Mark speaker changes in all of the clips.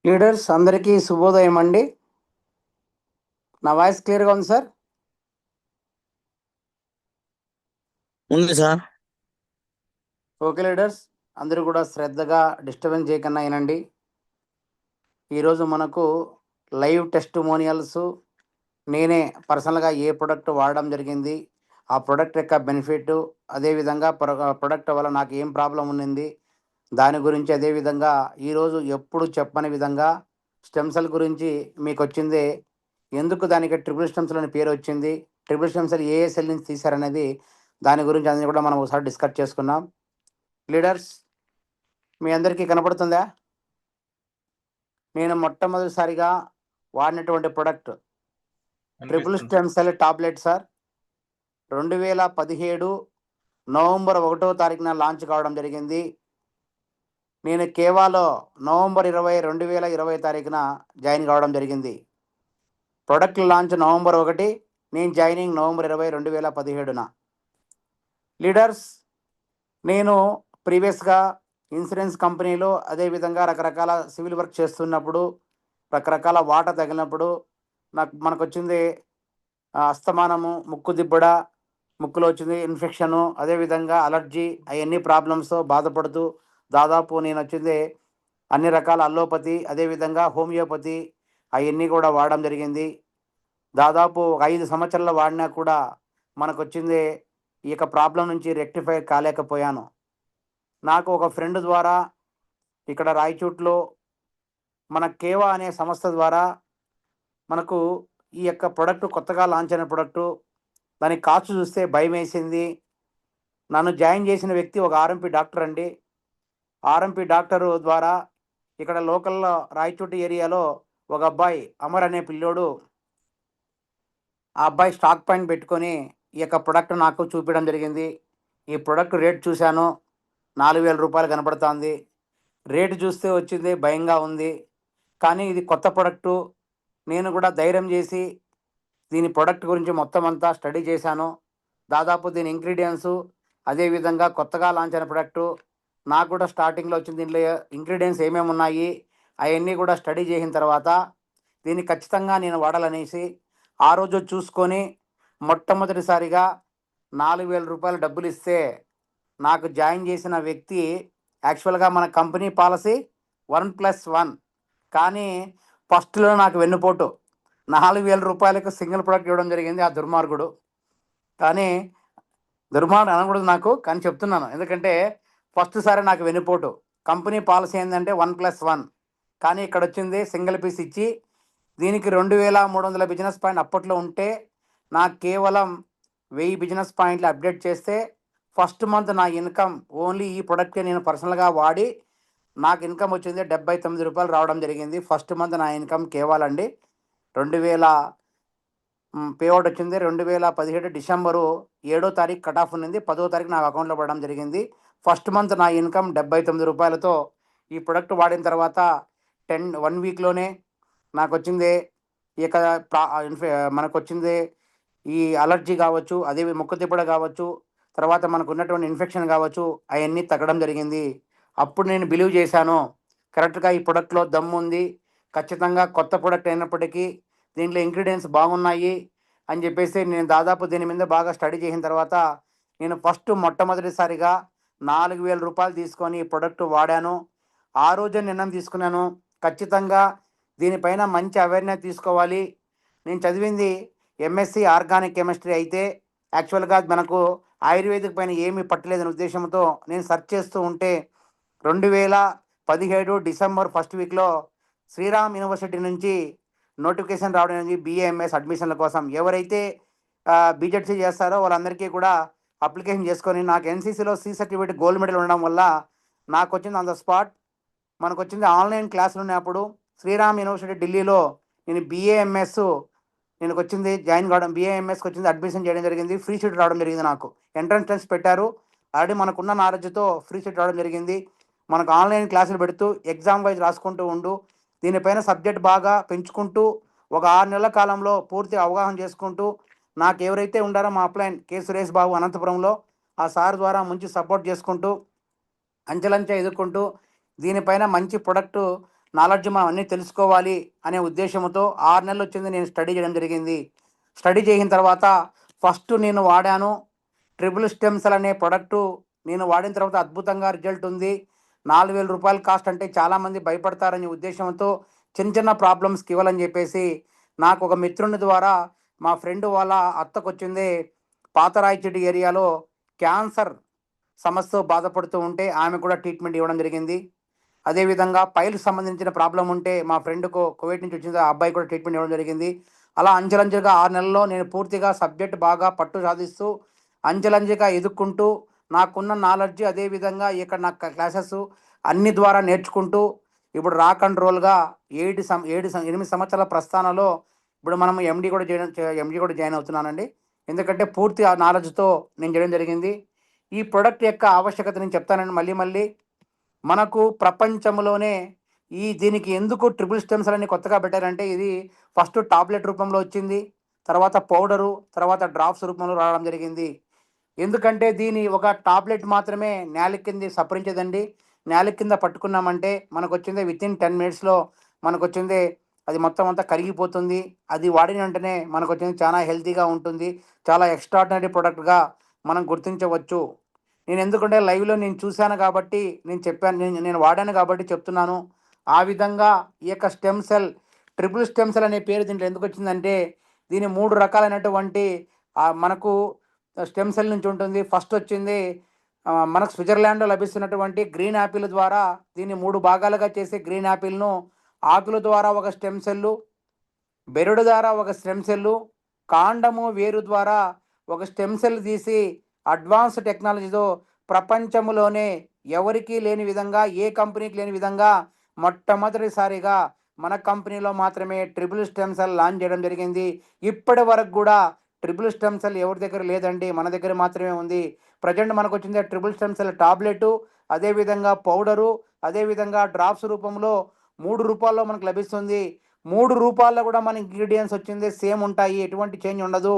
Speaker 1: Leaders అందరికీ శుభోదయం అండి. నా వాయిస్ క్లియర్గా ఉంది సార్?
Speaker 2: ఉంది సార్.
Speaker 1: ఓకే లీడర్స్, అందరూ కూడా శ్రద్ధగా డిస్టర్బెన్స్ చేయకన్నా వినండి. ఈరోజు మనకు లైవ్ టెస్టిమోనియల్స్, నేనే పర్సనల్గా ఏ ప్రొడక్ట్ వాడడం జరిగింది, ఆ ప్రొడక్ట్ యొక్క బెనిఫిట్, అదేవిధంగా ప్రొడక్ట్ వల్ల నాకు ఏం ప్రాబ్లం ఉన్నింది దాని గురించి, అదేవిధంగా ఈరోజు ఎప్పుడు చెప్పని విధంగా స్టెమ్ సెల్ గురించి మీకు వచ్చింది, ఎందుకు దానికి ట్రిపుల్ స్టెమ్ సెల్ అనే పేరు వచ్చింది, ట్రిపుల్ స్టెమ్ సెల్ ఏ సెల్ నుంచి తీశారనేది దాని గురించి అన్ని కూడా మనం ఒకసారి డిస్కస్ చేసుకున్నాం. లీడర్స్, మీ అందరికీ కనపడుతుందా? నేను మొట్టమొదటిసారిగా వాడినటువంటి product triple stem cell tablet sir. 2017 November 1వ తారీఖున లాంచ్ కావడం జరిగింది. నేను కేవాలో నవంబర్ 20, 2020 తారీఖున జాయిన్ కావడం జరిగింది. ప్రొడక్ట్ లాంచ్ నవంబర్ 1, నేను జాయినింగ్ నవంబర్ 20, 2017న. లీడర్స్, నేను ప్రీవియస్గా ఇన్సూరెన్స్ కంపెనీలో, అదేవిధంగా రకరకాల సివిల్ వర్క్ చేస్తున్నప్పుడు, రకరకాల వాటర్ తగిలినప్పుడు మనకు వచ్చింది అస్తమానము, ముక్కు దిబ్బడ, ముక్కులో వచ్చింది ఇన్ఫెక్షను, అదేవిధంగా అలర్జీ, అవన్నీ ప్రాబ్లమ్స్తో బాధపడుతూ దాదాపు నేను వచ్చింది అన్ని రకాల అల్లోపతి, అదేవిధంగా హోమియోపతి అవన్నీ కూడా వాడడం జరిగింది. దాదాపు 5 సంవత్సరాలు వాడినా కూడా మనకు వచ్చింది ఈ యొక్క ప్రాబ్లం నుంచి రెక్టిఫై కాలేకపోయాను. నాకు ఒక ఫ్రెండ్ ద్వారా ఇక్కడ రాయచూట్లో మన కేవా అనే సంస్థ ద్వారా మనకు ఈ యొక్క ప్రొడక్ట్ కొత్తగా లాంచ్ అయిన ప్రొడక్టు, దాని కాస్ట్ చూస్తే భయం వేసింది. నన్ను జాయిన్ చేసిన వ్యక్తి ఒక ఆర్ఎంపీ డాక్టర్ అండి. ఆర్ఎంపీ డాక్టరు ద్వారా ఇక్కడ లోకల్లో రాయచోటి ఏరియాలో ఒక అబ్బాయి అమర్ అనే పిల్లోడు, ఆ అబ్బాయి స్టాక్ పాయింట్ పెట్టుకొని ఈ యొక్క ప్రొడక్ట్ నాకు చూపించడం జరిగింది. ఈ ప్రొడక్ట్ రేట్ చూశాను, 4,000 రూపాయలు కనపడుతుంది. రేటు చూస్తే వచ్చింది భయంగా ఉంది, కానీ ఇది కొత్త ప్రొడక్టు. నేను కూడా ధైర్యం చేసి దీని ప్రొడక్ట్ గురించి మొత్తం అంతా స్టడీ చేశాను. దాదాపు దీని ఇంగ్రీడియంట్సు, అదేవిధంగా కొత్తగా లాంచ్ అయిన ప్రొడక్టు, నాకు కూడా స్టార్టింగ్లో వచ్చింది దీంట్లో ఇంగ్రీడియంట్స్ ఏమేమి ఉన్నాయి అవన్నీ కూడా స్టడీ చేసిన తర్వాత దీన్ని ఖచ్చితంగా నేను వాడాలనేసి ఆ రోజు చూసుకొని మొట్టమొదటిసారిగా 4,000 రూపాయలు డబ్బులు ఇస్తే నాకు జాయిన్ చేసిన వ్యక్తి, యాక్చువల్గా మన కంపెనీ పాలసీ 1+1, కానీ ఫస్ట్లో నాకు వెన్నుపోటు 4,000 రూపాయలకు సింగిల్ ప్రొడక్ట్ ఇవ్వడం జరిగింది ఆ దుర్మార్గుడు. కానీ దుర్మార్గుడు అనకూడదు నాకు, కానీ చెప్తున్నాను ఎందుకంటే ఫస్ట్ సారి నాకు వెన్నుపోటు. కంపెనీ పాలసీ ఏంటంటే 1+1, కానీ ఇక్కడ వచ్చింది సింగిల్ పీస్ ఇచ్చి దీనికి 2,300 బిజినెస్ పాయింట్ అప్పట్లో ఉంటే నాకు కేవలం 1000 బిజినెస్ పాయింట్లు అప్డేట్ చేస్తే ఫస్ట్ మంత్ నా ఇన్కమ్ ఓన్లీ ఈ ప్రొడక్టే నేను పర్సనల్గా వాడి నాకు ఇన్కమ్ వచ్చింది 79 రూపాయలు రావడం జరిగింది. ఫస్ట్ మంత్ నా ఇన్కమ్ కేవాలండి 2000 పేఅవుట్ వచ్చింది. 2017 డిసెంబరు 7వ తారీఖు కట్ ఆఫ్ ఉన్నింది, 10వ తారీఖు నాకు అకౌంట్లో పడడం జరిగింది. ఫస్ట్ మంత్ నా ఇన్కమ్ 79 రూపాయలతో ఈ ప్రొడక్ట్ వాడిన తర్వాత 1 వీక్లోనే నాకు వచ్చింది ఇక మనకు వచ్చింది ఈ అలర్జీ కావచ్చు, అదే ముక్కు తిప్పడ కావచ్చు, తర్వాత మనకు ఉన్నటువంటి ఇన్ఫెక్షన్ కావచ్చు, అవన్నీ తగ్గడం జరిగింది. అప్పుడు నేను బిలీవ్ చేశాను, కరెక్ట్గా ఈ ప్రొడక్ట్లో దమ్ము ఉంది, ఖచ్చితంగా కొత్త ప్రొడక్ట్ అయినప్పటికీ దీంట్లో ఇంగ్రీడియంట్స్ బాగున్నాయి అని చెప్పేసి నేను దాదాపు దీని మీద బాగా స్టడీ చేసిన తర్వాత నేను మొట్టమొదటిసారిగా 4,000 రూపాయలు తీసుకొని ఈ ప్రొడక్ట్ వాడాను. ఆ రోజే నిర్ణయం తీసుకున్నాను, ఖచ్చితంగా దీనిపైన మంచి అవేర్నెస్ తీసుకోవాలి. నేను చదివింది ఎంఎస్సి ఆర్గానిక్ కెమిస్ట్రీ అయితే యాక్చువల్గా మనకు ఆయుర్వేదిక్ పైన ఏమీ పట్టలేదనే ఉద్దేశంతో నేను సెర్చ్ చేస్తూ ఉంటే 2017 డిసెంబర్ ఫస్ట్ వీక్లో శ్రీరామ్ యూనివర్సిటీ నుంచి నోటిఫికేషన్ రావడం జరిగింది బిఏఎంఎస్ అడ్మిషన్ల కోసం. ఎవరైతే బీజెడ్సీ చేస్తారో వాళ్ళందరికీ కూడా అప్లికేషన్ చేసుకొని, నాకు ఎన్సీసీలో సి సర్టిఫికేట్ గోల్డ్ మెడల్ ఉండడం వల్ల నాకు వచ్చింది ఆన్ ద స్పాట్. మనకు వచ్చింది ఆన్లైన్ క్లాసులు ఉన్నప్పుడు శ్రీరామ్ యూనివర్సిటీ ఢిల్లీలో నేను బిఏఎంఎస్ నేను వచ్చింది జాయిన్ కావడం, బిఏఎంఎస్కి వచ్చింది అడ్మిషన్ చేయడం జరిగింది. ఫ్రీ సీట్ రావడం జరిగింది. నాకు ఎంట్రన్స్ టెస్ట్ పెట్టారు, ఆల్రెడీ మనకున్న నాలెడ్జ్తో ఫ్రీ సీట్ రావడం జరిగింది. మనకు ఆన్లైన్ క్లాసులు పెడుతూ ఎగ్జామ్ వైజ్ రాసుకుంటూ ఉండు, దీనిపైన సబ్జెక్ట్ బాగా పెంచుకుంటూ ఒక 6 నెలల కాలంలో పూర్తి అవగాహన చేసుకుంటూ, నాకు ఎవరైతే ఉండారో మా అప్లైన్ కె సురేష్ బాబు అనంతపురంలో, ఆ సార్ ద్వారా మంచి సపోర్ట్ చేసుకుంటూ అంచెలంచె ఎదుర్కొంటూ దీనిపైన మంచి ప్రొడక్టు నాలెడ్జ్ మనం అన్నీ తెలుసుకోవాలి అనే ఉద్దేశంతో 6 నెలలు వచ్చింది నేను స్టడీ చేయడం జరిగింది. స్టడీ చేసిన తర్వాత ఫస్ట్ నేను వాడాను ట్రిపుల్ స్టెమ్ సెల్ అనే ప్రొడక్టు. నేను వాడిన తర్వాత అద్భుతంగా రిజల్ట్ ఉంది. 4,000 రూపాయలు కాస్ట్ అంటే చాలామంది భయపడతారనే ఉద్దేశంతో చిన్న చిన్న ప్రాబ్లమ్స్కి ఇవ్వాలని చెప్పేసి నాకు ఒక మిత్రుని ద్వారా మా ఫ్రెండ్ వాళ్ళ అత్తకొచ్చింది పాతరాయిచెడ్డి ఏరియాలో క్యాన్సర్ సమస్యతో బాధపడుతూ ఉంటే ఆమె కూడా ట్రీట్మెంట్ ఇవ్వడం జరిగింది. అదేవిధంగా పైల్స్ సంబంధించిన ప్రాబ్లం ఉంటే మా ఫ్రెండ్కు కువైట్ నుంచి వచ్చింది, ఆ అబ్బాయి కూడా ట్రీట్మెంట్ ఇవ్వడం జరిగింది. అలా అంచెలంచెలుగా 6 నెలల్లో నేను పూర్తిగా సబ్జెక్ట్ బాగా పట్టు సాధిస్తూ అంచెలంచెగా ఎదుక్కుంటూ నాకున్న నాలెడ్జ్ అదేవిధంగా ఇక్కడ నా క్లాసెస్ అన్ని ద్వారా నేర్చుకుంటూ ఇప్పుడు రాక్ అండ్ రోల్గా 8 సంవత్సరాల ప్రస్థానంలో ఇప్పుడు మనం ఎండి కూడా జాయిన్ అవుతున్నానండి. ఎందుకంటే పూర్తి ఆ నాలెడ్జ్తో నేను చేయడం జరిగింది. ఈ ప్రొడక్ట్ యొక్క ఆవశ్యకత నేను చెప్తానండి మళ్ళీ మళ్ళీ. మనకు ప్రపంచంలోనే దీనికి ఎందుకు ట్రిపుల్ స్టెమ్ సెల్ అని కొత్తగా పెట్టారంటే ఇది ఫస్ట్ టాబ్లెట్ రూపంలో వచ్చింది, తర్వాత పౌడరు, తర్వాత డ్రాప్స్ రూపంలో రావడం జరిగింది. ఎందుకంటే దీని ఒక టాబ్లెట్ మాత్రమే నేల కింద సపరించదండి. నేల కింద పట్టుకున్నామంటే మనకు వచ్చింది వితిన్ 10 మినిట్స్లో మనకు వచ్చింది అది మొత్తం అంతా కరిగిపోతుంది. అది వాడిన వెంటనే మనకు వచ్చింది చాలా హెల్తీగా ఉంటుంది. చాలా ఎక్స్ట్రాడినరీ ప్రోడక్ట్గా మనం గుర్తించవచ్చు. నేను ఎందుకంటే లైవ్లో నేను చూశాను కాబట్టి నేను చెప్పాను, నేను వాడాను కాబట్టి చెప్తున్నాను. ఆ విధంగా ఈ యొక్క stem cell triple stem cell అనే పేరు దీంట్లో ఎందుకు వచ్చిందంటే దీని 3 రకాలైనటువంటి మనకు స్టెమ్ సెల్ నుంచి ఉంటుంది. ఫస్ట్ వచ్చింది మనకు స్విట్జర్లాండ్లో లభిస్తున్నటువంటి గ్రీన్ యాపిల్ ద్వారా దీన్ని 3 భాగాలుగా చేసి గ్రీన్ యాపిల్ను ఆకుల ద్వారా ఒక స్టెమ్ సెల్లు, బెరడు ద్వారా ఒక స్టెమ్ సెల్లు, కాండము వేరు ద్వారా ఒక స్టెమ్ సెల్ తీసి అడ్వాన్స్ టెక్నాలజీతో ప్రపంచంలోనే ఎవరికీ లేని విధంగా ఏ కంపెనీకి లేని విధంగా మొట్టమొదటిసారిగా మన కంపెనీలో మాత్రమే ట్రిపుల్ స్టెమ్ సెల్ లాంచ్ చేయడం జరిగింది. ఇప్పటి వరకు కూడా ట్రిపుల్ స్టెమ్ సెల్ ఎవరి దగ్గర లేదండి, మన దగ్గర మాత్రమే ఉంది. ప్రజెంట్ మనకు వచ్చింది ట్రిపుల్ స్టెమ్ సెల్ టాబ్లెట్, అదేవిధంగా పౌడరు, అదేవిధంగా డ్రాప్స్ రూపంలో 3 రూపాయల్లో మనకు లభిస్తుంది. 3 రూపాయల్లో కూడా మన ఇంగ్రీడియంట్స్ వచ్చింది సేమ్ ఉంటాయి, ఎటువంటి చేంజ్ ఉండదు.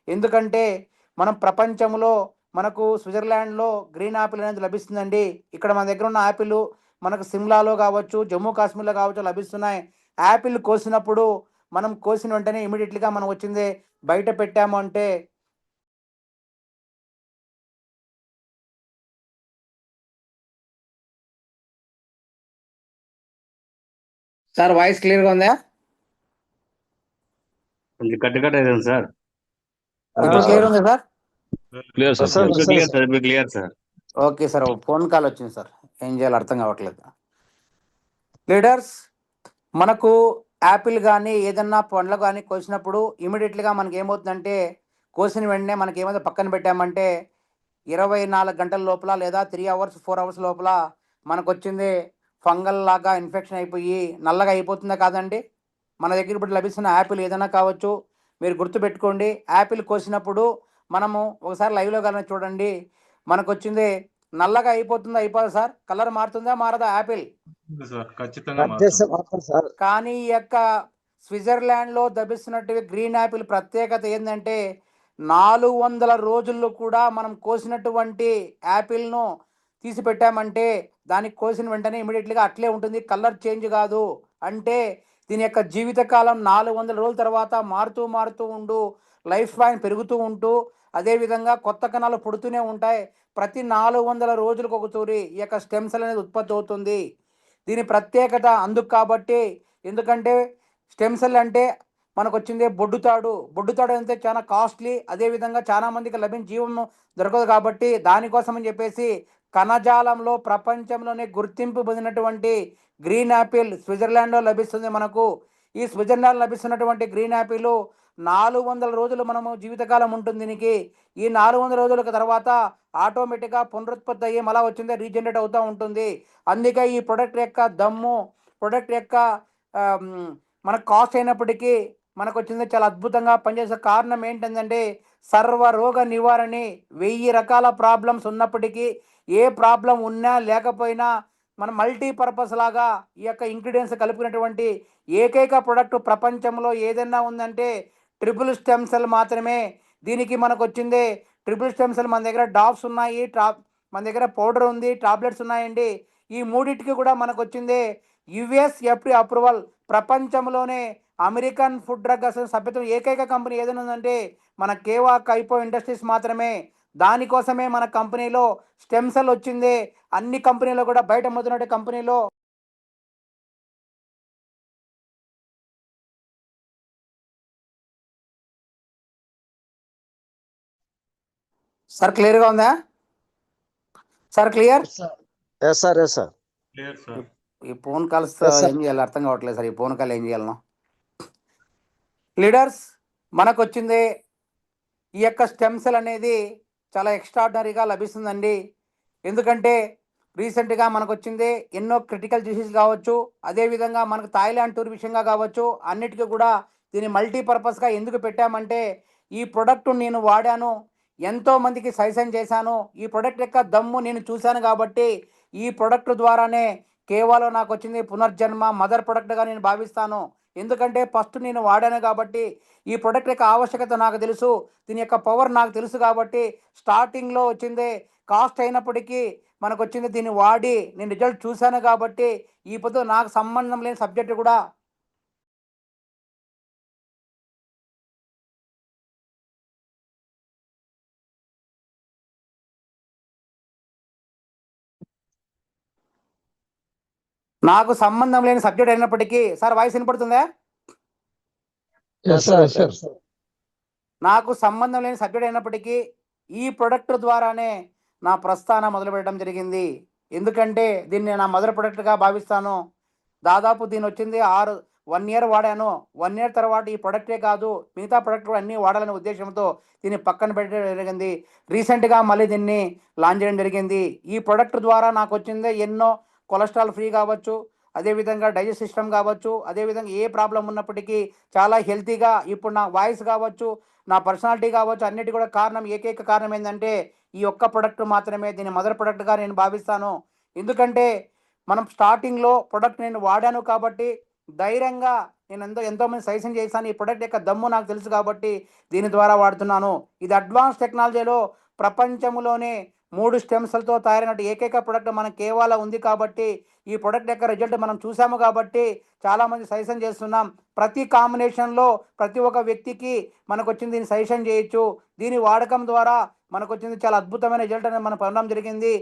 Speaker 1: ఎందుకంటే మనం ప్రపంచంలో మనకు స్విట్జర్లాండ్లో గ్రీన్ యాపిల్ అనేది లభిస్తుందండి. ఇక్కడ మన దగ్గర ఉన్న యాపిల్ మనకు సిమ్లాలో కావచ్చు, జమ్మూ కాశ్మీర్లో కావచ్చు లభిస్తున్నాయి. యాపిల్ కోసినప్పుడు మనం కోసిన వెంటనే ఇమీడియట్లీగా మనం వచ్చింది బయట పెట్టాము అంటే సార్ వాయిస్ క్లియర్గా ఉందా?
Speaker 3: కొంచెం కట్ కట్ అవుతుంది సార్.
Speaker 1: ఇప్పుడు క్లియర్ ఉంది సార్?
Speaker 3: క్లియర్ సార్,
Speaker 2: సార్,
Speaker 3: ఇప్పుడు క్లియర్ సార్, ఇప్పుడు clear sir.
Speaker 1: Okay sir, phone call వచ్చింది సార్, ఏం చేయాలో అర్థం కావట్లేదు. లీడర్స్, మనకు యాపిల్ కానీ ఏదన్నా పండ్లు కానీ కోసినప్పుడు ఇమీడియట్లీగా మనకి ఏమవుతుందంటే కోసిన వెంటనే మనకి ఏమైనా పక్కన పెట్టామంటే 24 గంటల లోపల లేదా 3 అవర్స్ 4 అవర్స్ లోపల మనకు వచ్చింది ఫంగల్ లాగా ఇన్ఫెక్షన్ అయిపోయి నల్లగా అయిపోతుందా కాదండి? మన దగ్గర ఇప్పుడు లభిస్తున్న యాపిల్ ఏదైనా కావచ్చు. మీరు గుర్తుపెట్టుకోండి, యాపిల్ కోసినప్పుడు మనము ఒకసారి లైవ్లో కానీ చూడండి, మనకు వచ్చింది నల్లగా అయిపోతుందా అయిపోదా సార్? కలర్ మారుతుందా మారదా యాపిల్? కానీ ఈ యొక్క స్విట్జర్లాండ్లో లభిస్తున్నట్టు గ్రీన్ యాపిల్ ప్రత్యేకత ఏంటంటే 400 రోజుల్లో కూడా మనం కోసినటువంటి యాపిల్ను తీసి పెట్టామంటే దానికి కోసిన వెంటనే ఇమీడియట్లీగా అట్లే ఉంటుంది, కలర్ చేంజ్ కాదు. అంటే దీని యొక్క జీవితకాలం 400 రోజుల తర్వాత మారుతూ ఉంటూ లైఫ్ స్పాన్ పెరుగుతూ ఉంటూ అదేవిధంగా కొత్త కణాలు పుడుతూనే ఉంటాయి. ప్రతి 400 రోజులకు ఒక తూరి ఈ యొక్క స్టెమ్ సెల్ అనేది ఉత్పత్తి అవుతుంది. దీని ప్రత్యేకత అందుకు కాబట్టి, ఎందుకంటే స్టెమ్ సెల్ అంటే మనకు వచ్చింది బొడ్డుతాడు అంటే చాలా కాస్ట్లీ, అదేవిధంగా చాలామందికి జీవం దొరకదు. కాబట్టి దానికోసమని చెప్పేసి కణజాలంలో ప్రపంచంలోనే గుర్తింపు పొందినటువంటి గ్రీన్ యాపిల్ స్విట్జర్లాండ్లో లభిస్తుంది మనకు. ఈ స్విట్జర్లాండ్ లభిస్తున్నటువంటి గ్రీన్ యాపిల్ 400 రోజులు మనము జీవితకాలం ఉంటుంది దీనికి. ఈ 400 రోజుల తర్వాత ఆటోమేటిక్గా పునరుత్పత్తి అయ్యి మళ్ళీ వచ్చిందే రీజనరేట్ అవుతూ ఉంటుంది. అందుకే ఈ ప్రొడక్ట్ యొక్క దమ్ము, ప్రొడక్ట్ యొక్క మనకు కాస్ట్ అయినప్పటికీ మనకు వచ్చింది చాలా అద్భుతంగా పనిచేసే కారణం ఏంటంటే సర్వరోగ నివారణ. 1000 రకాల ప్రాబ్లమ్స్ ఉన్నప్పటికీ ఏ ప్రాబ్లం ఉన్నా లేకపోయినా మన మల్టీపర్పస్ లాగా ఈ యొక్క ఇంగ్రీడియంట్స్ కలుపుకున్నటువంటి ఏకైక ప్రొడక్ట్ ప్రపంచంలో ఏదైనా ఉందంటే ట్రిపుల్ స్టెమ్ సెల్ మాత్రమే. దీనికి మనకు వచ్చింది ట్రిపుల్ స్టెమ్ సెల్ మన దగ్గర డాప్స్ ఉన్నాయి, మన దగ్గర పౌడర్ ఉంది, టాబ్లెట్స్ ఉన్నాయండి. ఈ మూడింటికి కూడా మనకు వచ్చింది యుఎస్ ఎఫ్డి అప్రూవల్, ప్రపంచంలోనే అమెరికన్ ఫుడ్ డ్రగ్ అసోసియేషన్ సభ్యత్వం ఏకైక కంపెనీ ఏదైనా ఉందంటే మన కేవా కైపో ఇండస్ట్రీస్ మాత్రమే. దానికోసమే మన కంపెనీలో స్టెమ్ సెల్ వచ్చింది. అన్ని కంపెనీలో కూడా బయట అమ్ముతున్నట్టు కంపెనీలో సార్ క్లియర్గా ఉందా sir? Clear?
Speaker 2: Yes sir, yes sir.
Speaker 3: Clear sir.
Speaker 1: ఈ ఫోన్ కాల్స్
Speaker 2: Yes, sir.
Speaker 1: ఏం చేయాలి అర్థం కావట్లేదు సార్. ఈ ఫోన్ కాల్ ఏం చేయాలనో. లీడర్స్, మనకు వచ్చింది ఈ యొక్క స్టెమ్ సెల్ అనేది చాలా ఎక్స్ట్రాడినరీగా లభిస్తుందండి. ఎందుకంటే రీసెంట్గా మనకు వచ్చింది ఎన్నో క్రిటికల్ డిసీజ్ కావచ్చు, అదేవిధంగా మనకు థాయిలాండ్ టూర్ విషయంగా కావచ్చు, అన్నిటికీ కూడా దీన్ని మల్టీపర్పస్గా ఎందుకు పెట్టామంటే ఈ ప్రోడక్ట్ నేను వాడాను, ఎంతోమందికి సజెషన్ చేశాను, ఈ ప్రోడక్ట్ యొక్క దమ్ము నేను చూశాను కాబట్టి ఈ ప్రోడక్ట్ ద్వారానే కేవలం నాకు వచ్చింది పునర్జన్మ మదర్ ప్రోడక్ట్గా నేను భావిస్తాను. ఎందుకంటే ఫస్ట్ నేను వాడాను కాబట్టి ఈ ప్రోడక్ట్ యొక్క ఆవశ్యకత నాకు తెలుసు, దీని యొక్క పవర్ నాకు తెలుసు కాబట్టి స్టార్టింగ్లో వచ్చింది కాస్ట్ అయినప్పటికీ మనకు వచ్చింది దీన్ని వాడి నేను రిజల్ట్ చూశాను కాబట్టి ఈ పొద్దు నాకు సంబంధం లేని సబ్జెక్ట్ కూడా నాకు సంబంధం లేని సబ్జెక్ట్ అయినప్పటికీ సార్ వాయిస్ వినపడుతుందా?
Speaker 2: Yes sir, yes sir.
Speaker 1: నాకు సంబంధం లేని సబ్జెక్ట్ అయినప్పటికీ ఈ ప్రొడక్ట్ ద్వారానే నా ప్రస్థానం మొదలు పెట్టడం జరిగింది. ఎందుకంటే దీన్ని నా మొదటి ప్రొడక్ట్గా భావిస్తాను. దాదాపు దీని వచ్చింది 1 ఇయర్ వాడాను. 1 ఇయర్ తర్వాత ఈ ప్రొడక్టే కాదు మిగతా ప్రొడక్ట్ కూడా అన్నీ వాడాలనే ఉద్దేశంతో దీన్ని పక్కన పెట్టడం జరిగింది. రీసెంట్గా మళ్ళీ దీన్ని లాంచ్ చేయడం జరిగింది. ఈ ప్రొడక్ట్ ద్వారా నాకు వచ్చింది ఎన్నో కొలెస్ట్రాల్ ఫ్రీ కావచ్చు, అదేవిధంగా డైజెస్ట్ సిస్టమ్ కావచ్చు, అదేవిధంగా ఏ ప్రాబ్లం ఉన్నప్పటికీ చాలా హెల్తీగా ఇప్పుడు నా వాయిస్ కావచ్చు, నా పర్సనాలిటీ కావచ్చు, అన్నిటి కూడా ఏకైక కారణం ఏంటంటే ఈ ఒక్క ప్రొడక్ట్ మాత్రమే. దీన్ని మదర్ ప్రొడక్ట్గా నేను భావిస్తాను. ఎందుకంటే మనం స్టార్టింగ్లో ప్రొడక్ట్ నేను వాడాను కాబట్టి ధైర్యంగా నేను ఎంతోమంది సజెషన్ చేశాను. ఈ ప్రొడక్ట్ యొక్క దమ్ము నాకు తెలుసు కాబట్టి దీని ద్వారా వాడుతున్నాను. ఇది అడ్వాన్స్ టెక్నాలజీలో ప్రపంచంలోనే 3 స్టెమ్ సెల్తో తయారైన ఏకైక ప్రొడక్ట్ మన కేవలం ఉంది కాబట్టి ఈ ప్రొడక్ట్ యొక్క రిజల్ట్ మనం చూసాము కాబట్టి చాలామంది సజెషన్ చేస్తున్నాం. ప్రతి కాంబినేషన్లో ప్రతి ఒక్క వ్యక్తికి మనకు వచ్చింది దీన్ని సజెషన్ చేయొచ్చు. దీని వాడకం ద్వారా మనకు వచ్చింది చాలా అద్భుతమైన రిజల్ట్ అనేది మనం పొందడం జరిగింది.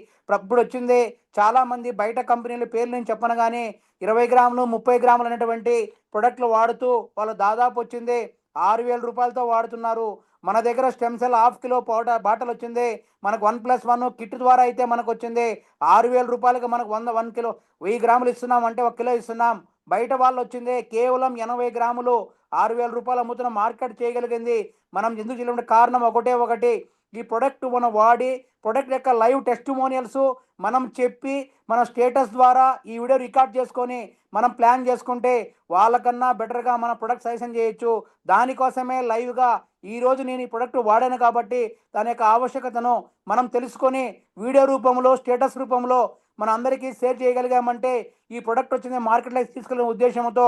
Speaker 1: ఇప్పుడు వచ్చింది చాలామంది బయట కంపెనీల పేర్లు నేను చెప్పను కానీ 20 గ్రాములు 30 గ్రాములు అనేటువంటి ప్రొడక్ట్లు వాడుతూ వాళ్ళు దాదాపు వచ్చింది 6,000 రూపాయలతో వాడుతున్నారు. మన దగ్గర స్టెమ్ సెల్ ½ కిలో బాటల్ వచ్చింది మనకు 1+1 కిట్ ద్వారా అయితే మనకు వచ్చింది 6,000 రూపాయలకి మనకు 1 కిలో 1000 గ్రాములు ఇస్తున్నాం అంటే 1 కిలో ఇస్తున్నాం. బయట వాళ్ళు వచ్చింది కేవలం 80 గ్రాములు 6,000 రూపాయలు అమ్ముతున్న మార్కెట్ చేయగలిగింది. మనం ఎందుకు చేయలేమంటే కారణం ఒకటి ఈ ప్రొడక్ట్ మనం వాడి ప్రొడక్ట్ యొక్క లైవ్ టెస్టిమోనియల్స్ మనం చెప్పి మన స్టేటస్ ద్వారా ఈ వీడియో రికార్డ్ చేసుకొని మనం ప్లాన్ చేసుకుంటే వాళ్ళకన్నా బెటర్గా మన ప్రొడక్ట్ సజెషన్ చేయొచ్చు. దానికోసమే లైవ్గా ఈరోజు నేను ఈ ప్రొడక్ట్ వాడాను కాబట్టి దాని యొక్క ఆవశ్యకతను మనం తెలుసుకొని వీడియో రూపంలో స్టేటస్ రూపంలో మన అందరికీ షేర్ చేయగలిగామంటే ఈ ప్రొడక్ట్ వచ్చింది మార్కెట్లోకి తీసుకెళ్ళిన ఉద్దేశంతో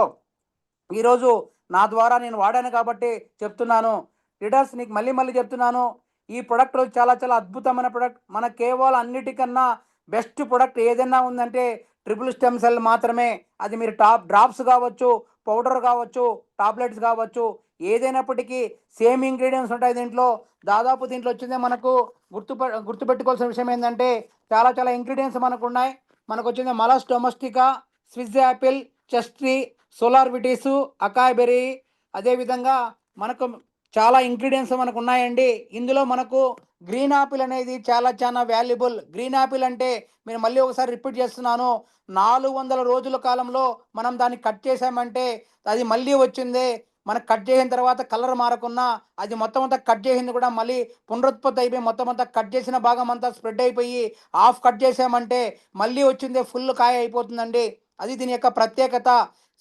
Speaker 1: ఈరోజు నా ద్వారా నేను వాడాను కాబట్టి చెప్తున్నాను. లీడర్స్, నీకు మళ్ళీ చెప్తున్నాను, ఈ ప్రొడక్ట్ చాలా చాలా అద్భుతమైన ప్రొడక్ట్. మన కేవలం అన్నిటికన్నా బెస్ట్ ప్రొడక్ట్ ఏదైనా ఉందంటే ట్రిపుల్ స్టెమ్ సెల్ మాత్రమే. అది మీరు డ్రాప్స్ కావచ్చు, పౌడర్ కావచ్చు, టాబ్లెట్స్ కావచ్చు, ఏదైనప్పటికీ సేమ్ ఇంగ్రీడియంట్స్ ఉంటాయి దీంట్లో. దాదాపు దీంట్లో వచ్చిందే మనకు గుర్తుపెట్టుకోవాల్సిన విషయం ఏంటంటే చాలా చాలా ఇంగ్రీడియంట్స్ మనకు ఉన్నాయి. మనకు వచ్చింది మలస్ డొమెస్టికా, స్విస్ యాపిల్, చెస్ట్రీ, సోలార్ విటీసు, అకాయ్ బెర్రీ, అదేవిధంగా మనకు చాలా ఇంగ్రీడియంట్స్ మనకు ఉన్నాయండి. ఇందులో మనకు గ్రీన్ యాపిల్ అనేది చాలా చాలా వాల్యుబుల్. గ్రీన్ యాపిల్ అంటే నేను మళ్ళీ ఒకసారి రిపీట్ చేస్తున్నాను, 400 రోజుల కాలంలో మనం దాన్ని కట్ చేసామంటే అది మళ్ళీ వచ్చింది. మనకు కట్ చేసిన తర్వాత కలర్ మారకున్నా అది మొత్తం అంతా కట్ చేసింది కూడా మళ్ళీ పునరుత్పత్తి అయిపోయి మొత్తం అంతా కట్ చేసిన భాగం అంతా స్ప్రెడ్ అయిపోయి హాఫ్ కట్ చేసామంటే మళ్ళీ వచ్చింది ఫుల్ కాయ అయిపోతుందండి. అది దీని యొక్క ప్రత్యేకత.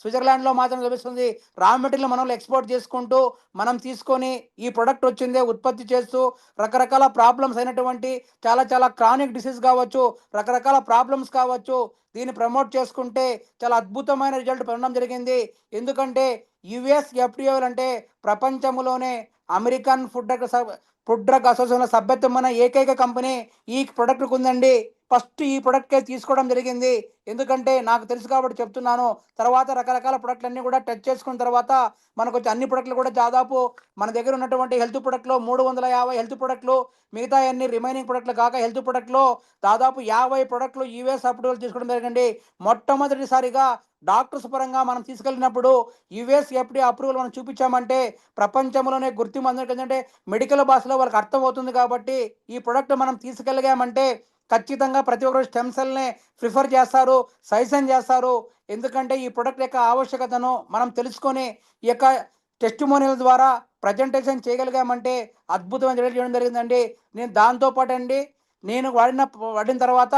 Speaker 1: స్విట్జర్లాండ్లో మాత్రం లభిస్తుంది. రా మెటీరియల్ మనం ఎక్స్పోర్ట్ చేసుకుంటూ మనం తీసుకొని ఈ ప్రొడక్ట్ వచ్చిందే ఉత్పత్తి చేస్తూ రకరకాల ప్రాబ్లమ్స్ అయినటువంటి చాలా చాలా క్రానిక్ డిసీజ్ కావచ్చు, రకరకాల ప్రాబ్లమ్స్ కావచ్చు, దీన్ని ప్రమోట్ చేసుకుంటే చాలా అద్భుతమైన రిజల్ట్ పొందడం జరిగింది. ఎందుకంటే యుఎస్ ఎఫ్డిఏ అంటే ప్రపంచంలోనే అమెరికన్ ఫుడ్ డ్రగ్ అసోసియేషన్ సభ్యత్వం ఏకైక కంపెనీ ఈ ప్రొడక్ట్కి ఉందండి. ఫస్ట్ ఈ ప్రొడక్టే తీసుకోవడం జరిగింది. ఎందుకంటే నాకు తెలుసు కాబట్టి చెప్తున్నాను. తర్వాత రకరకాల ప్రొడక్ట్‌లన్నీ కూడా టెస్ట్ చేసుకున్న తర్వాత మనకొచ్చే అన్ని ప్రొడక్ట్‌లు కూడా దాదాపు మన దగ్గర ఉన్నటువంటి హెల్త్ ప్రొడక్ట్‌లో 350 హెల్త్ ప్రొడక్ట్‌లు, మిగతాయన్నీ రిమైనింగ్ ప్రొడక్ట్‌లు కాక హెల్త్ ప్రొడక్ట్‌లో దాదాపు 50 ప్రొడక్ట్‌లు యూఎస్ అప్రూవల్ తీసుకోవడం జరిగింది. మొట్టమొదటిసారిగా డాక్టర్స్ పరంగా మనం తీసుకెళ్ళినప్పుడు యూఎస్ ఎఫ్‌డీఏ అప్రూవల్ మనం చూపించామంటే ప్రపంచంలోనే గుర్తింపు ఎందుకంటే మెడికల్ భాషలో వాళ్ళకి అర్థమవుతుంది కాబట్టి ఈ ప్రొడక్ట్ మనం తీసుకెళ్ళగామంటే ఖచ్చితంగా ప్రతి ఒక్కరు స్టెమ్ సెల్‌నే ప్రిఫర్ చేస్తారు, సజెషన్ చేస్తారు. ఎందుకంటే ఈ ప్రొడక్ట్ యొక్క ఆవశ్యకతను మనం తెలుసుకొని ఈ యొక్క టెస్టిమోనియల్ ద్వారా ప్రజెంటేషన్ చేయగలిగామంటే అద్భుతమైన రిజల్ట్ చేయడం జరిగిందండి. నేను దాంతో పాటండి నేను వాడిన తర్వాత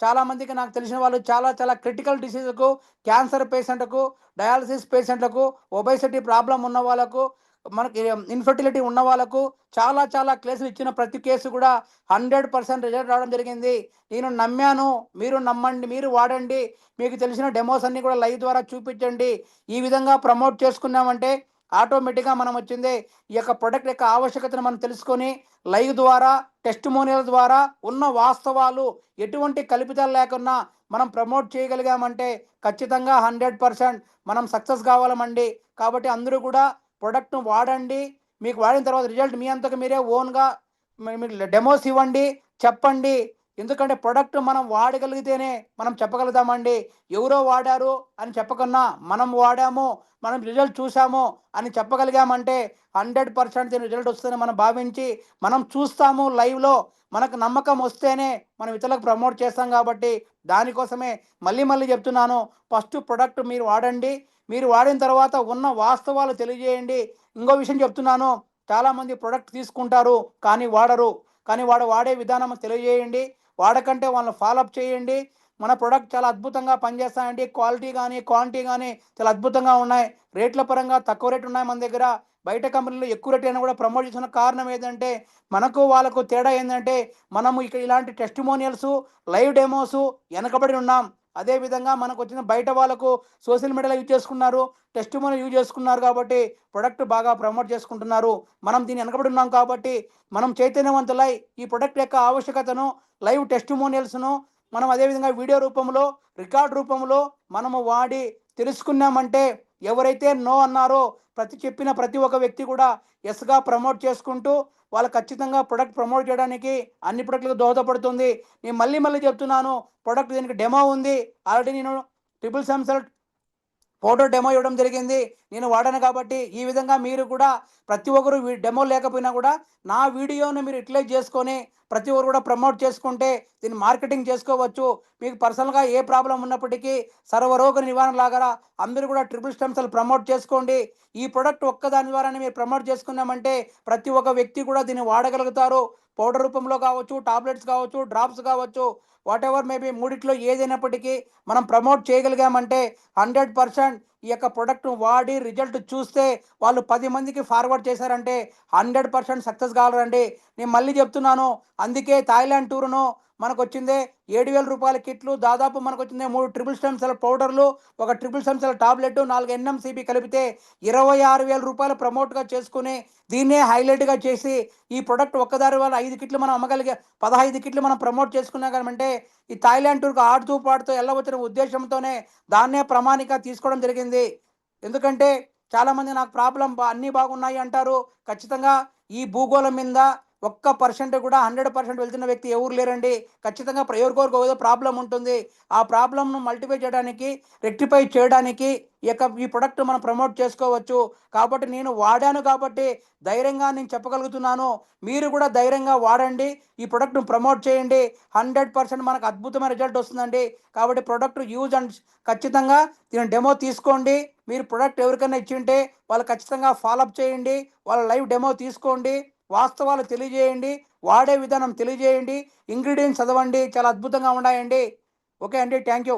Speaker 1: చాలామందికి నాకు తెలిసిన వాళ్ళు చాలా చాలా క్రిటికల్ డిసీజ్‌కు, క్యాన్సర్ పేషెంట్‌కు, డయాలసిస్ పేషెంట్‌లకు, ఒబెసిటీ ప్రాబ్లమ్ ఉన్న వాళ్ళకు, మనకి ఇన్ఫెర్టిలిటీ ఉన్న వాళ్ళకు చాలా చాలా కేసులు ఇచ్చిన ప్రతి కేసు కూడా 100% రిజల్ట్ రావడం జరిగింది. నేను నమ్మాను. మీరు నమ్మండి. మీరు వాడండి. మీకు తెలిసిన డెమోస్ అన్నీ కూడా లైవ్ ద్వారా చూపించండి. ఈ విధంగా ప్రమోట్ చేసుకున్నామంటే ఆటోమేటిక్‌గా మనం వచ్చిందే ఈ యొక్క ప్రొడక్ట్ యొక్క ఆవశ్యకతను మనం తెలుసుకొని లైవ్ ద్వారా, టెస్టిమోనియల్ ద్వారా ఉన్న వాస్తవాలు ఎటువంటి కల్పితాలు లేకున్నా మనం ప్రమోట్ చేయగలిగామంటే ఖచ్చితంగా 100% మనం సక్సెస్ కావాలమండి. కాబట్టి అందరూ కూడా ప్రొడక్ట్‌ను వాడండి. మీకు వాడిన తర్వాత రిజల్ట్ మీ అంతకు మీరే ఓన్‌గా మీరు డెమోస్ ఇవ్వండి, చెప్పండి. ఎందుకంటే ప్రొడక్ట్ మనం వాడగలిగితేనే మనం చెప్పగలుగుతామండి. ఎవరో వాడారు అని చెప్పకున్నా, మనం వాడాము, మనం రిజల్ట్ చూసాము అని చెప్పగలిగామంటే 100% దీని రిజల్ట్ వస్తుందని మనం భావించి, మనం చూస్తాము లైవ్‌లో. మనకు నమ్మకం వస్తేనే మనం ఇతరులకు ప్రమోట్ చేస్తాం కాబట్టి, దానికోసమే మళ్ళీ మళ్ళీ చెప్తున్నాను. ఫస్ట్ ప్రొడక్ట్ మీరు వాడండి. మీరు వాడిన తర్వాత ఉన్న వాస్తవాలు తెలియజేయండి. ఇంకో విషయం చెప్తున్నాను. చాలామంది ప్రొడక్ట్ తీసుకుంటారు, కానీ వాడరు. కానీ వాడే విధానం తెలియజేయండి. వాడకంటే వాళ్ళని ఫాలోఅప్ చేయండి. మన ప్రొడక్ట్ చాలా అద్భుతంగా పనిచేస్తాయండి. క్వాలిటీ గానీ, క్వాంటిటీ గానీ చాలా అద్భుతంగా ఉన్నాయి. రేట్ల పరంగా తక్కువ రేట్ ఉన్నాయి మన దగ్గర. బయట కంపెనీలో ఎక్కువ రేట్ అయినా కూడా ప్రమోట్ చేసిన కారణం ఏందంటే, మనకు వాళ్ళకు తేడా ఏందంటే, మనము ఇక్కడ ఇలాంటి టెస్టిమోనియల్సు, లైవ్ డెమోసు వెనకబడి ఉన్నాం. అదే విధంగా మనకొచ్చిన బయట వాళ్ళకు సోషల్ మీడియాలో యూజ్ చేసుకున్నారు, టెస్టిమోనియల్ యూజ్ చేసుకున్నారు కాబట్టి ప్రొడక్ట్ బాగా ప్రమోట్ చేసుకుంటున్నారు. మనం దీన్ని వెనకబడి ఉన్నాం కాబట్టి మనం చైతన్యవంతులై ఈ ప్రొడక్ట్ యొక్క ఆవశ్యకతను, లైవ్ టెస్టిమోనియల్స్‌ను మనం అదేవిధంగా వీడియో రూపంలో, రికార్డ్ రూపంలో మనము వాడి తెలుసుకున్నామంటే ఎవరైతే నో అన్నారో చెప్పిన ప్రతి ఒక్క వ్యక్తి కూడా యెస్‌గా ప్రమోట్ చేసుకుంటూ వాళ్ళు ఖచ్చితంగా ప్రొడక్ట్ ప్రమోట్ చేయడానికి అన్ని ప్రొడక్ట్‌లకు దోహదపడుతుంది. నేను మళ్ళీ మళ్ళీ చెప్తున్నాను. ప్రొడక్ట్ దీనికి డెమో ఉంది. ఆల్రెడీ నేను ట్రిపుల్ సెన్సల్ పౌడర్ డెమో ఇవ్వడం జరిగింది. నేను వాడాను కాబట్టి ఈ విధంగా మీరు కూడా ప్రతి ఒక్కరు డెమో లేకపోయినా కూడా నా వీడియోని మీరు యుటిలైజ్ చేసుకొని ప్రతి ఒక్కరు కూడా ప్రమోట్ చేసుకుంటే దీన్ని మార్కెటింగ్ చేసుకోవచ్చు. మీకు పర్సనల్‌గా ఏ ప్రాబ్లమ్ ఉన్నప్పటికీ సర్వరోగ నివారణ లాగా అందరూ కూడా ట్రిపుల్ స్టెమ్ సెల్ ప్రమోట్ చేసుకోండి. ఈ ప్రొడక్ట్ ఒక్కదాని ద్వారానే మీరు ప్రమోట్ చేసుకున్నామంటే ప్రతి ఒక్క వ్యక్తి కూడా దీన్ని వాడగలుగుతారు. పౌడర్ రూపంలో కావచ్చు, టాబ్లెట్స్ కావచ్చు, డ్రాప్స్ కావచ్చు, వాటెవర్ మేబీ మూడిట్లో ఏదైనప్పటికీ మనం ప్రమోట్ చేయగలిగామంటే 100% ఈ యొక్క ప్రొడక్ట్‌ను వాడి రిజల్ట్ చూస్తే వాళ్ళు 10 మందికి ఫార్వర్డ్ చేశారంటే 100% సక్సెస్ కాగలరండి. నేను మళ్ళీ చెప్తున్నాను. అందుకే థాయిలాండ్ టూర్‌ను మనకొచ్చిందే రూ. 7,000 కిట్లు, దాదాపు మనకొచ్చిందే 3 ట్రిపుల్ స్టెమ్ సెల్ పౌడర్లు, ఒక ట్రిపుల్ స్టెమ్ సెల్ టాబ్లెట్, 4 ఎన్ఎంసీబీ కలిపితే రూ. 26,000 ప్రమోట్‌గా చేసుకొని దీన్నే హైలైట్‌గా చేసి ఈ ప్రొడక్ట్ ఒక్కదాని వల్ల 5 కిట్లు మనం అమ్మగలిగే 15 కిట్లు మనం ప్రమోట్ చేసుకున్నామంటే ఈ థాయిలాండ్ టూర్‌కి ఆడుతూ పాడుతూ వెళ్ళవచ్చనే ఉద్దేశంతోనే దాన్నే ప్రమాణిక తీసుకోవడం జరిగింది. ఎందుకంటే చాలామంది నాకు అన్నీ బాగున్నాయి అంటారు. ఖచ్చితంగా ఈ భూగోళం మీద ఒక్క పర్సెంట్ కూడా 100% వెళ్తున్న వ్యక్తి ఎవరు లేరండి. ఖచ్చితంగా ఎవరికొరికో ఏదో ప్రాబ్లమ్ ఉంటుంది. ఆ ప్రాబ్లమ్‌ను మల్టిప్లై చేయడానికి, రెక్టిఫై చేయడానికి ఈ ప్రొడక్ట్ మనం ప్రమోట్ చేసుకోవచ్చు. కాబట్టి నేను వాడాను కాబట్టి ధైర్యంగా నేను చెప్పగలుగుతున్నాను. మీరు కూడా ధైర్యంగా వాడండి. ఈ ప్రొడక్ట్‌ను ప్రమోట్ చేయండి. 100% మనకు అద్భుతమైన రిజల్ట్ వస్తుందండి. కాబట్టి ప్రొడక్ట్ యూజ్ అండ్ ఖచ్చితంగా దీని డెమో తీసుకోండి. మీరు ప్రొడక్ట్ ఎవరికైనా ఇచ్చింటే వాళ్ళు ఖచ్చితంగా ఫాలోఅప్ చేయండి. వాళ్ళ లైవ్ డెమో తీసుకోండి. వాస్తవాలు తెలియజేయండి. వాడే విధానం తెలియజేయండి. ఇంగ్రీడియెంట్స్ చదవండి. చాలా అద్భుతంగా ఉన్నాయండి. ఓకే అండి. Thank you.